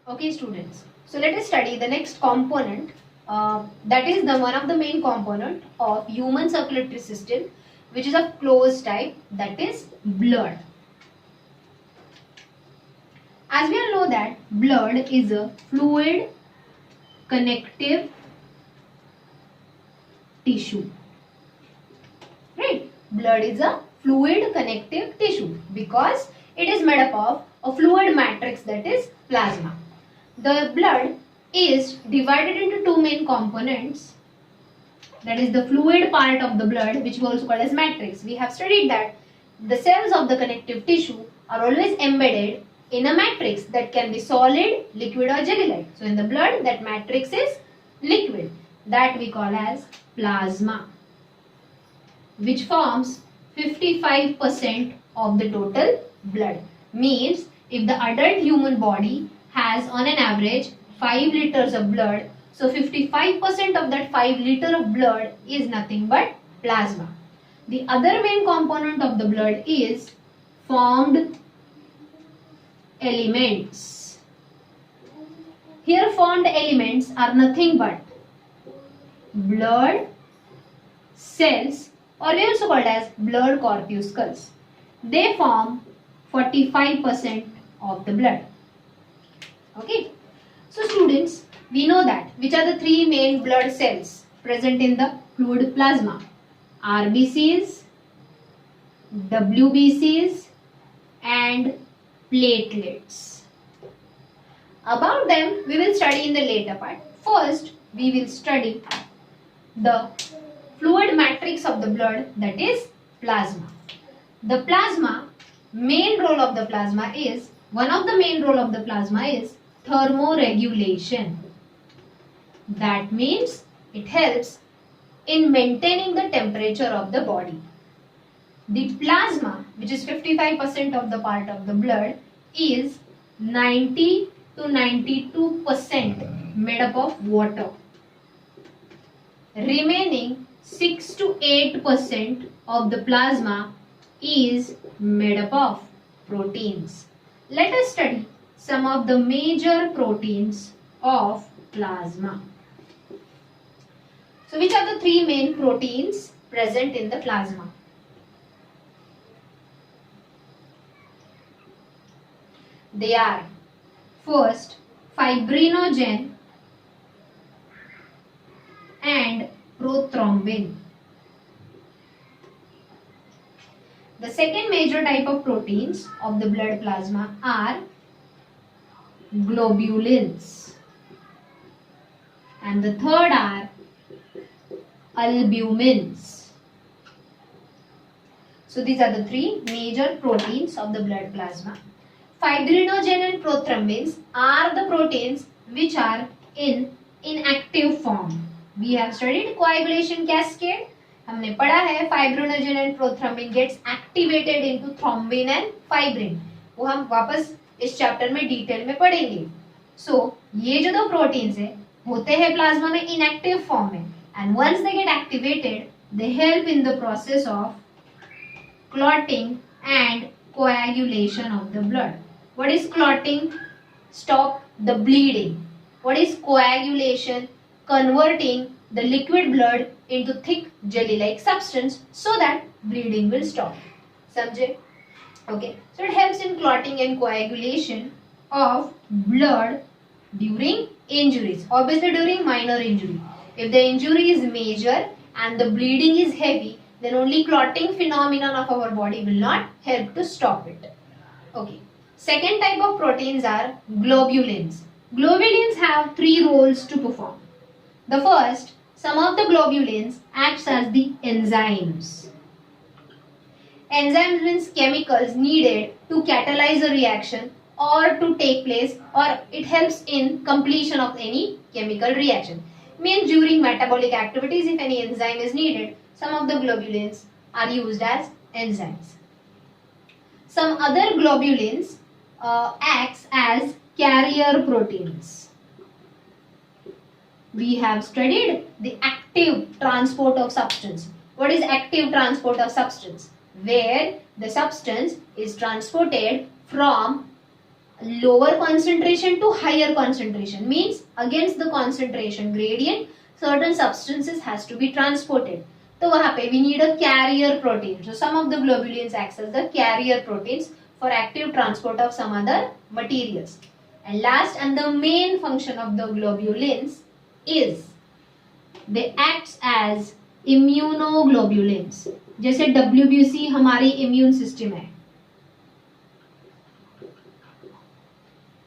Okay, students. So let us study the next component. That is the one of the main component of human circulatory system, which is of closed type. That is blood. As we all know that blood is a fluid connective tissue. Right? Blood is a fluid connective tissue because it is made up of a fluid matrix, that is plasma. The blood is divided into two main components, that is the fluid part of the blood, which we also call as matrix. We have studied that the cells of the connective tissue are always embedded in a matrix that can be solid, liquid or jelly-like. So in the blood, that matrix is liquid, that we call as plasma, which forms 55% of the total blood. Means if the adult human body has on an average 5 liters of blood, so 55% of that 5 liter of blood is nothing but plasma. The other main component of the blood is formed elements. Here formed elements are nothing but blood cells, or we also called as blood corpuscles. They form 45% of the blood. Okay. So students, we know that which are the three main blood cells present in the fluid plasma: RBCs, WBCs and platelets. About them we will study in the later part. First, we will study the fluid matrix of the blood, that is plasma. The plasma, main role of the plasma is, one of the main role of the plasma is thermoregulation. That means it helps in maintaining the temperature of the body. The plasma, which is 55% of the part of the blood, is 90 to 92% made up of water. Remaining 6 to 8% of the plasma is made up of proteins. Let us study some of the major proteins of plasma. So which are the three main proteins present in the plasma? They are, first, fibrinogen and prothrombin. The second major type of proteins of the blood plasma are globulins, and the third are albumins. So these are the three major proteins of the blood plasma. Fibrinogen and prothrombins are the proteins which are in inactive form. We have studied coagulation cascade. हमने पढ़ा है fibrinogen and prothrombin gets activated into thrombin and fibrin. वो हम वापस इस chapter में detail में पढ़ेंगे. So ये जो दो प्रोटीन्स है होते हैं प्लाज्मा में inactive form में, and once they get activated, they help in the process of clotting and coagulation of the blood. What is clotting? Stop the bleeding. What is coagulation? Converting the liquid blood into thick jelly-like substance so that bleeding will stop. समझे? Okay. So it helps in clotting and coagulation of blood during injuries. Obviously during minor injury. If the injury is major and the bleeding is heavy, then only clotting phenomenon of our body will not help to stop it. Okay. Second type of proteins are globulins. Globulins have three roles to perform. The first, some of the globulins acts as the enzymes. Enzymes means chemicals needed to catalyze a reaction or to take place, or it helps in completion of any chemical reaction. Means during metabolic activities, if any enzyme is needed, some of the globulins are used as enzymes. Some other globulins acts as carrier proteins. We have studied the active transport of substance. What is active transport of substance? Where the substance is transported from lower concentration to higher concentration, means against the concentration gradient certain substances has to be transported. तो वहां पे we need a carrier protein. So some of the globulins acts as the carrier proteins for active transport of some other materials. And last and the main function of the globulins is they acts as immunoglobulins. जैसे WBC हमारी immune system है.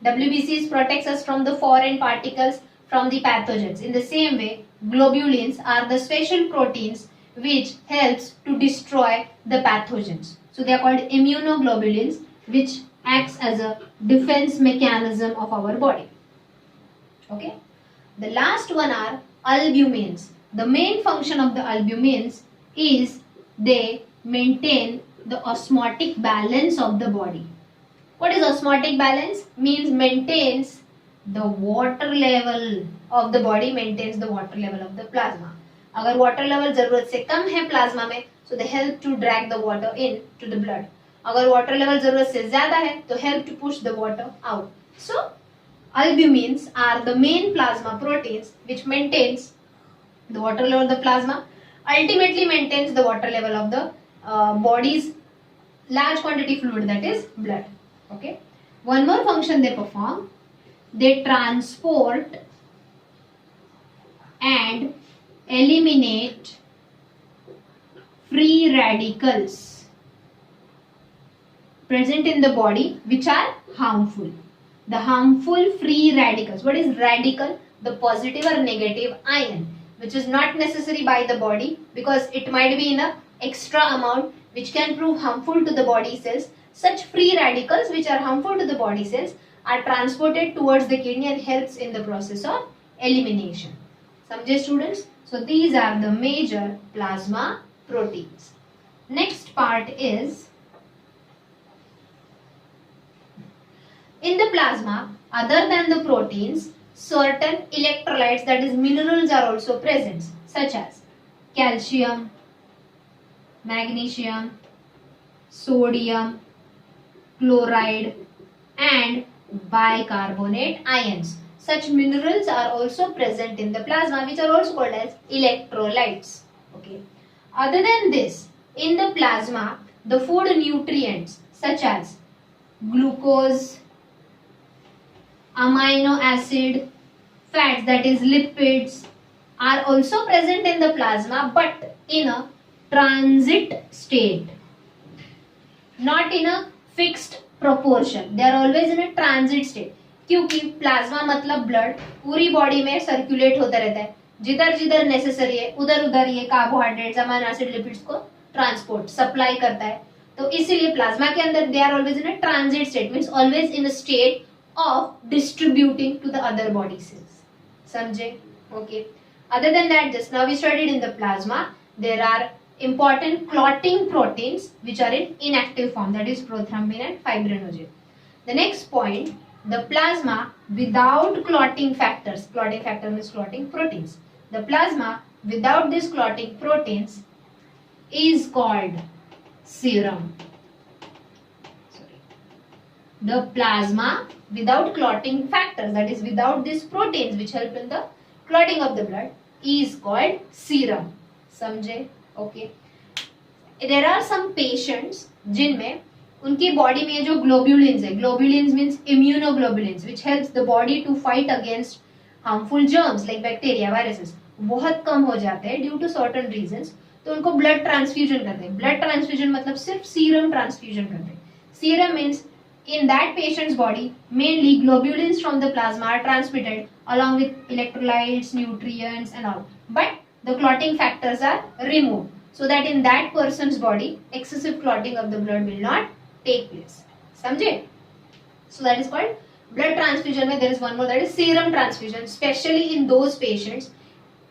WBCs protects us from the foreign particles from the pathogens. In the same way, globulins are the special proteins which helps to destroy the pathogens. So they are called immunoglobulins, which acts as a defense mechanism of our body. Okay. The last one are albumins. The main function of the albumins is they maintain the osmotic balance of the body. What is osmotic balance? Means maintains the water level of the body, maintains the water level of the plasma. अगर water level जरूरत से कम है plasma में, so they help to drag the water in to the blood. अगर water level जरूरत से ज़्यादा है, तो help to push the water out. So albumins are the main plasma proteins which maintains the water level of the plasma, ultimately maintains the water level of the body's large quantity fluid, that is blood. Okay. One more function they perform. They transport and eliminate free radicals present in the body which are harmful. The harmful free radicals. What is radical? The positive or negative ion, which is not necessary by the body because it might be in a extra amount which can prove harmful to the body cells. Such free radicals which are harmful to the body cells are transported towards the kidney and helps in the process of elimination. समझे students? So these are the major plasma proteins. Next part is, in the plasma, other than the proteins, certain electrolytes, that is minerals, are also present, such as calcium, magnesium, sodium, chloride and bicarbonate ions. Such minerals are also present in the plasma, which are also called as electrolytes. Okay. Other than this, in the plasma, the food nutrients such as glucose, amino acid, fats, that is lipids, are also present in the plasma, but in a transit state, not in a fixed proportion. They are always in a transit state. क्योंकि plasma मतलब blood पूरी body में circulate होता रहता है, जिधर जिधर necessary है उधर उधर ये कार्बोहाइड्रेट्स, अमीनो एसिड, लिपिड्स को ट्रांसपोर्ट सप्लाई करता है. तो इसीलिए प्लाज्मा के अंदर they are always in a transit state, means always in a state of distributing to the other body cells. समझे? Okay. Other than that, just now we studied in the plasma there are important clotting proteins which are in inactive form, that is prothrombin and fibrinogen. The next point, the plasma without clotting factors, clotting factor means clotting proteins, the plasma without these clotting proteins is called serum. The plasma without clotting factors, that is without these proteins which help in the clotting of the blood, is called serum. समझे? Okay. There are some patients जिनमें उनकी body में जो globulins है, globulins means immunoglobulins which helps the body to fight against harmful germs like bacteria, viruses, बहुत कम हो जाते हैं ड्यू टू सर्टेन रीजंस. तो उनको ब्लड ट्रांसफ्यूजन करते हैं. ब्लड ट्रांसफ्यूजन मतलब सिर्फ सीरम ट्रांसफ्यूजन करते हैं. Serum means in that patient's body mainly globulins from the plasma are transmitted along with electrolytes, nutrients and all, but the clotting factors are removed so that in that person's body excessive clotting of the blood will not take place. समझे? So that is called blood transfusion. में there is one more, that is serum transfusion, especially in those patients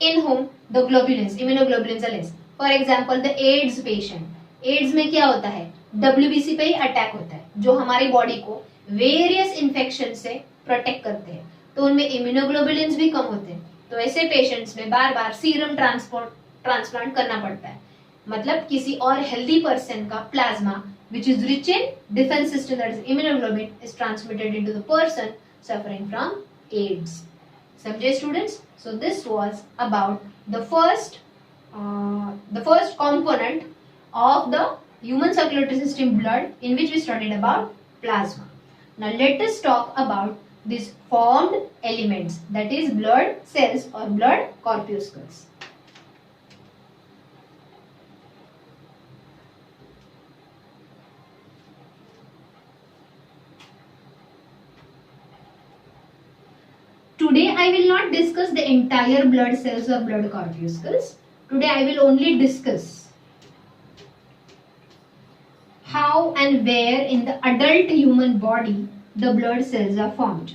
in whom the globulins, immunoglobulins are less. For example, the AIDS patient. AIDS में क्या होता है? WBC पे ही attack होता है जो हमारी बॉडी को वेरियस इन्फेक्शन से प्रोटेक्ट करते हैं, तो उनमें इम्यूनोग्लोबुलिन्स भी कम होते हैं. तो ऐसे पेशेंट्स में बार बार सीरम ट्रांसप्लांट करना पड़ता है. मतलब किसी और हेल्दी पर्सन का plasma which is rich in defense system, that is immunoglobulin, is transmitted into the person suffering from AIDS. Samjhe students? So this was about the first component of the human circulatory system blood, in which we studied about plasma. Now let us talk about these formed elements, that is blood cells or blood corpuscles. Today I will not discuss the entire blood cells or blood corpuscles. Today I will only discuss how and where in the adult human body the blood cells are formed.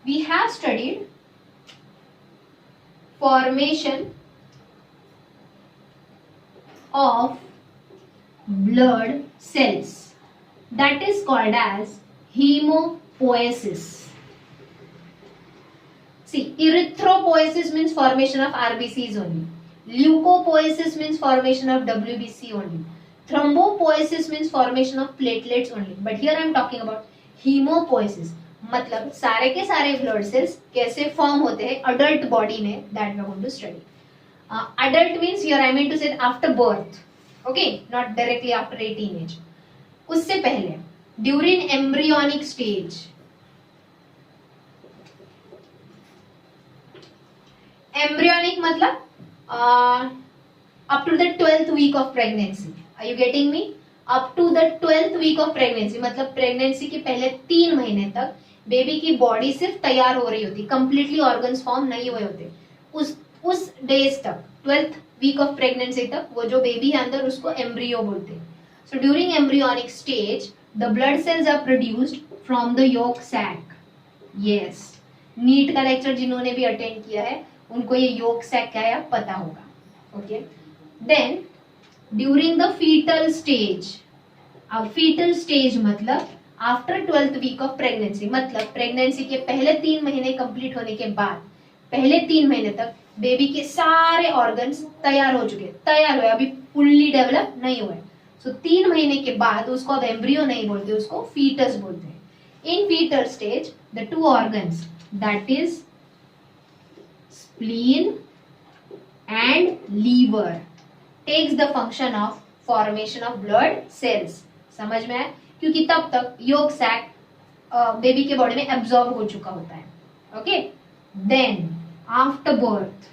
We have studied formation of blood cells, that is called as hemopoiesis. See, erythropoiesis means formation of RBCs only. Leukopoiesis means formation of WBC only. Thrombopoiesis means formation of platelets only. But here I am talking about hemopoiesis. मतलब सारे के सारे blood cells कैसे form होते हैं adult body में, that we are going to study. Adult means here I mean to say after birth, okay, not directly after 18 age. उससे पहले during embryonic stage. Embryonic मतलब up to the 12th week of pregnancy. Are you getting me? Up to the 12th week of pregnancy मतलब pregnancy के पहले 3 महीने तक baby की body सिर्फ तैयार हो रही होती, कंप्लीटली ऑर्गन्स फॉर्म नहीं हुए होते. उस डेज तक 12th वीक ऑफ प्रेगनेंसी तक वो जो बेबी है अंदर उसको एम्ब्रियो बोलते हैं. So during embryonic stage the blood cells are produced from the yolk sac. Yes, NEET का लेक्चर जिन्होंने भी अटेंड किया है उनको ये योक सैक क्या है पता होगा. Okay, then during the foetal stage. अब फीटल स्टेज मतलब after 12th week of pregnancy, मतलब प्रेगनेंसी के पहले 3 महीने कंप्लीट होने के बाद पहले 3 महीने तक बेबी के सारे ऑर्गन्स तैयार हो चुके, तैयार हुए, अभी फुल्ली डेवलप नहीं हुए. सो 3 महीने के बाद उसको अब एम्ब्रियो नहीं बोलते, उसको फीटस बोलते हैं. In fetal stage the 2 organs that is spleen and liver takes the function of formation of blood cells. समझ में आया? क्योंकि तब तक योक सैक बेबी के बॉडी में एब्जॉर्ब हो चुका होता है. Okay, then after birth,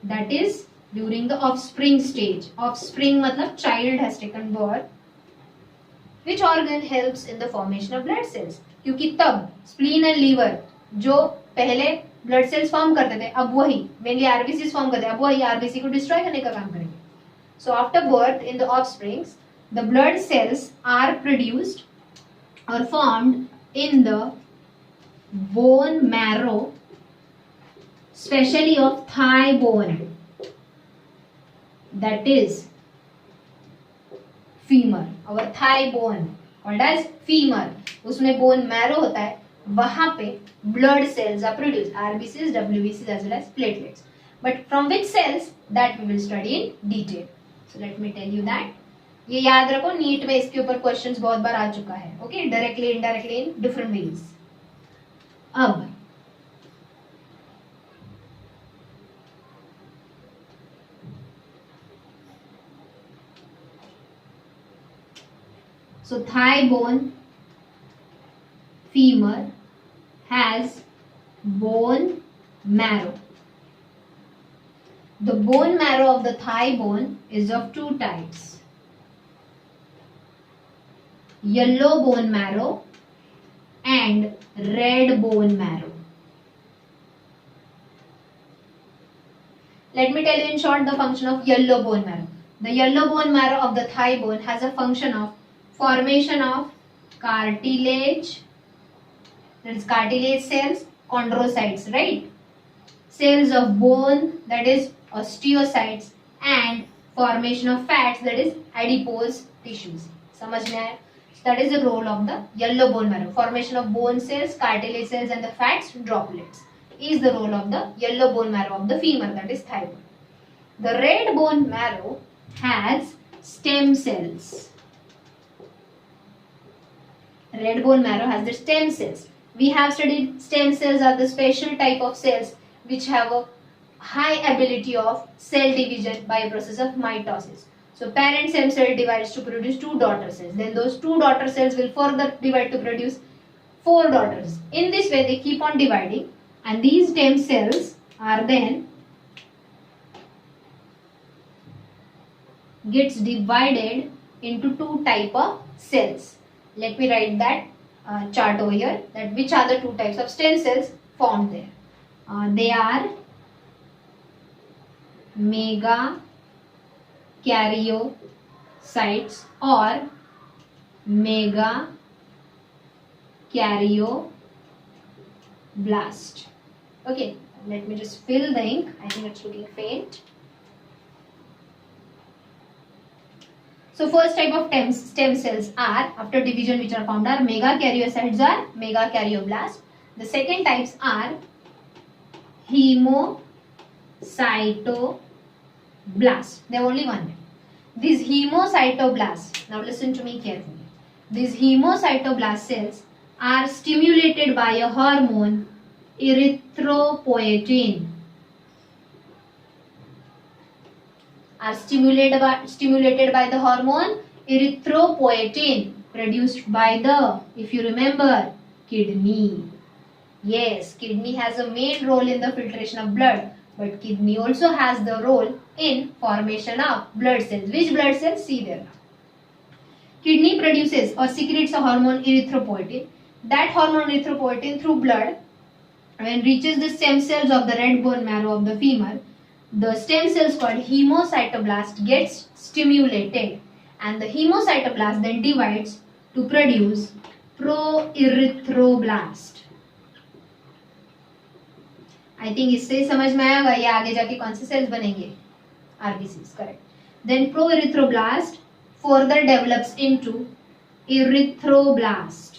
that is during the offspring stage. Offspring मतलब child has taken birth. Which organ helps in the formation of blood cells? क्योंकि तब स्प्लीन एंड लीवर जो पहले ब्लड सेल्स फॉर्म करते थे अब वही मेनली आरबीसी फॉर्म करते हैं, अब वही आरबीसी को डिस्ट्रॉय करने का काम करेंगे. So after birth in the offsprings the blood cells are produced or formed in the bone marrow, especially of thigh bone, that is femur. Our thigh bone called as femur, उसमें bone marrow होता है, वहां पे blood cells are produced, RBCs, WBCs as well as platelets. But from which cells, that we will study in detail. So let me tell you that. ये याद रखो, NEET में इसके ऊपर क्वेश्चंस बहुत बार आ चुका है. Okay, directly indirectly in different ways. अब so thigh bone, femur has bone marrow. The bone marrow of the thigh bone is of 2 types. Yellow bone marrow and red bone marrow. Let me tell you in short the function of yellow bone marrow. The yellow bone marrow of the thigh bone has a function of formation of cartilage, that is cartilage cells, chondrocytes, right? Cells of bone, that is osteocytes, and formation of fats, that is adipose tissues. समझ में आया? That is the role of the yellow bone marrow. Formation of bone cells, cartilage cells and the fats droplets is the role of the yellow bone marrow of the femur, that is thigh bone. The red bone marrow has stem cells. red bone marrow has the stem cells. We have studied stem cells are the special type of cells which have a high ability of cell division by a process of mitosis. So parent stem cell divides to produce 2 daughter cells. Then those 2 daughter cells will further divide to produce 4 daughters. In this way they keep on dividing, and these stem cells are then gets divided into 2 type of cells. Let me write that chart over here, that which are the 2 types of stem cells formed there. They are megakaryocytes or megakaryoblast. Okay, let me just fill the ink. I think it's looking faint. So first type of stem cells are, after division, which are found are megakaryocytes or megakaryoblast. The second types are hemocytoblast. They have only one. These hemocytoblasts, now listen to me carefully. These hemocytoblast cells are stimulated by a hormone erythropoietin. Are stimulated by the hormone erythropoietin produced by the, if you remember, kidney. Yes, kidney has a main role in the filtration of blood, but kidney also has the role in formation of blood cells. Which blood cells? See there. Kidney produces or secretes a hormone erythropoietin. That hormone erythropoietin through blood, when reaches the stem cells of the red bone marrow of the femur, the stem cells called hemocytoblast gets stimulated, and the hemocytoblast then divides to produce proerythroblast. I think इससे समझ में आएगा ये आगे जाके कौन से sales बनेंगे, RBCs, correct. Then proerythroblast further develops into erythroblast.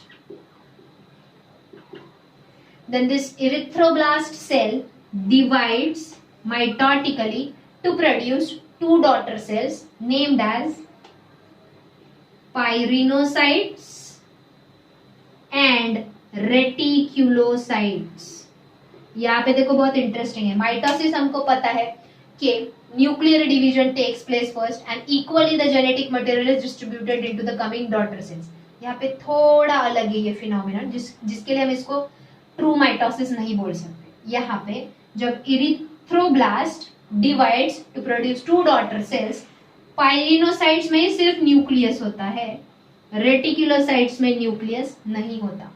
Then this erythroblast cell divides mitotically to produce 2 daughter cells named as pyrenocytes and reticulocytes. यहाँ पे देखो बहुत इंटरेस्टिंग है. माइटोसिस हमको पता है कि nuclear division takes place first and equally the genetic material is distributed into the coming daughter cells. यहाँ पे थोड़ा अलग है ये फिनोमेनन, जिसके लिए हम इसको ट्रू माइटोसिस नहीं बोल सकते. यहाँ पे जब erythroblast divides to produce 2 daughter cells, pyrenocytes में सिर्फ न्यूक्लियस होता है, रेटिकुलोसाइट्स में न्यूक्लियस नहीं होता.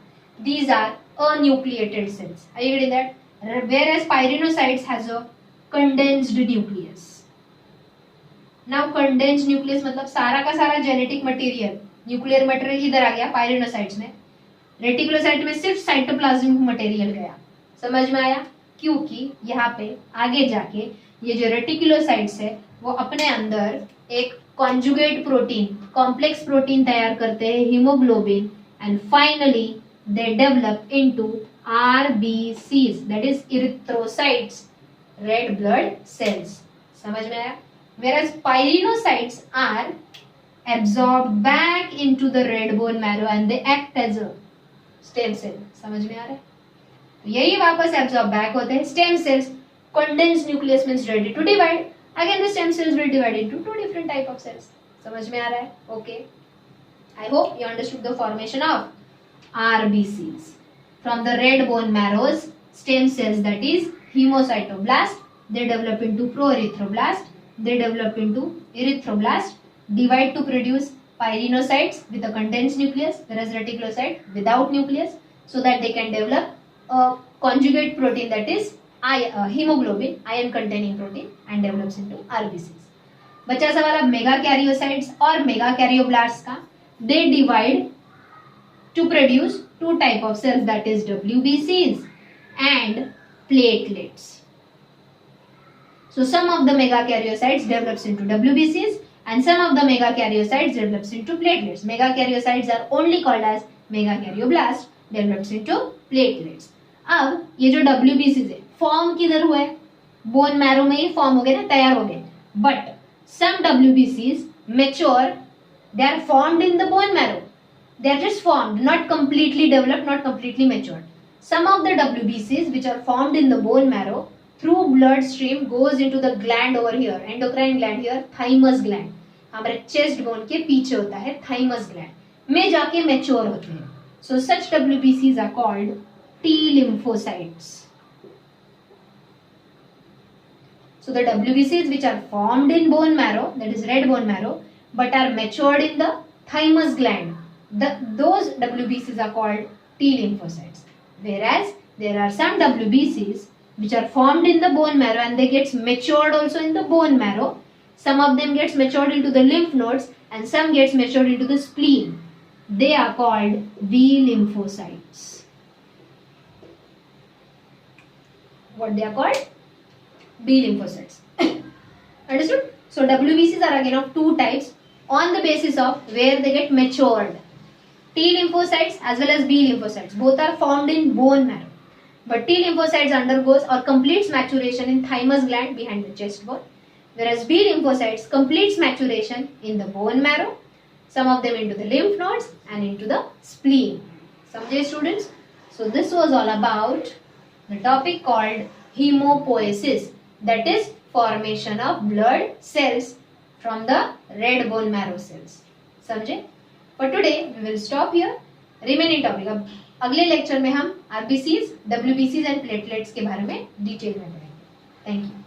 These are anucleated cells. Are you getting that? Whereas pyrenocytes has a condensed nucleus. Now condensed nucleus मतलब सारा का सारा जेनेटिक मटेरियल, न्यूक्लियर मटेरियल इधर आ गया पायरिनोसाइट्स में, रेटिकुलोसाइट में सिर्फ साइटोप्लाज्मिक मटेरियल गया. समझ में आया? क्योंकि यहाँ पे आगे जाके ये जो रेटिकुलोसाइट्स है वो अपने अंदर एक कॉन्जुगेट प्रोटीन, कॉम्प्लेक्स प्रोटीन तैयार करते हैं, haemoglobin, and finally they develop into RBCs, that is erythrocytes, red blood cells. समझ में आया? Whereas pyrenocytes are absorbed back into the red bone marrow and they act as a stem cell. समझ में आ रहा है? यही वापस absorb back होते हैं stem cells. Condensed nucleus means ready to divide. Again the stem cells will divide into 2 different type of cells. समझ में आ रहा है? Okay. I hope you understood the formation of RBCs. From the red bone marrow's stem cells, that is hemocytoblast, they develop into proerythroblast, they develop into erythroblast, divide to produce pyrenocytes with a condensed nucleus, whereas reticulocyte without nucleus, so that they can develop a conjugate protein, that is hemoglobin, iron containing protein, and develops into RBCs. बचा सवाल अब मेगाकैरियोसाइट्स और मेगाकैरियोब्लास्ट्स का. They divide to produce 2 type of cells, that is WBCs and platelets. So some of the megakaryocytes develops into WBCs and some of the megakaryocytes develops into platelets. Megakaryocytes are only called as megakaryoblast, develops into platelets. अब ये जो WBCs है form किधर हुआ है? Bone marrow में ही form हो गए ना, तैयार हो गए. But some WBCs mature, they are formed in the bone marrow. They are just formed, not completely developed, not completely matured. Some of the WBCs which are formed in the bone marrow through blood stream goes into the gland over here, endocrine gland here, thymus gland. हमारे chest bone के पीछे होता है thymus gland में जाके mature होते हैं. So such WBCs are called T lymphocytes. So the WBCs which are formed in bone marrow, that is red bone marrow, but are matured in the thymus gland, those WBCs are called T lymphocytes. Whereas there are some WBCs which are formed in the bone marrow and they get matured also in the bone marrow. Some of them gets matured into the lymph nodes and some gets matured into the spleen. They are called B lymphocytes. What they are called? B lymphocytes. Understood? So WBCs are again of two types on the basis of where they get matured. T lymphocytes as well as B lymphocytes. Both are formed in bone marrow. But T lymphocytes undergoes or completes maturation in thymus gland behind the chest bone. Whereas B lymphocytes completes maturation in the bone marrow. Some of them into the lymph nodes and into the spleen. Samjhe students? So this was all about the topic called hemopoiesis. That is formation of blood cells from the red bone marrow cells. समझे? For today we will stop here. Remaining topic अब अगले lecture में हम RBCs, WBCs and platelets के बारे में detail में पढ़ेंगे. Thank you.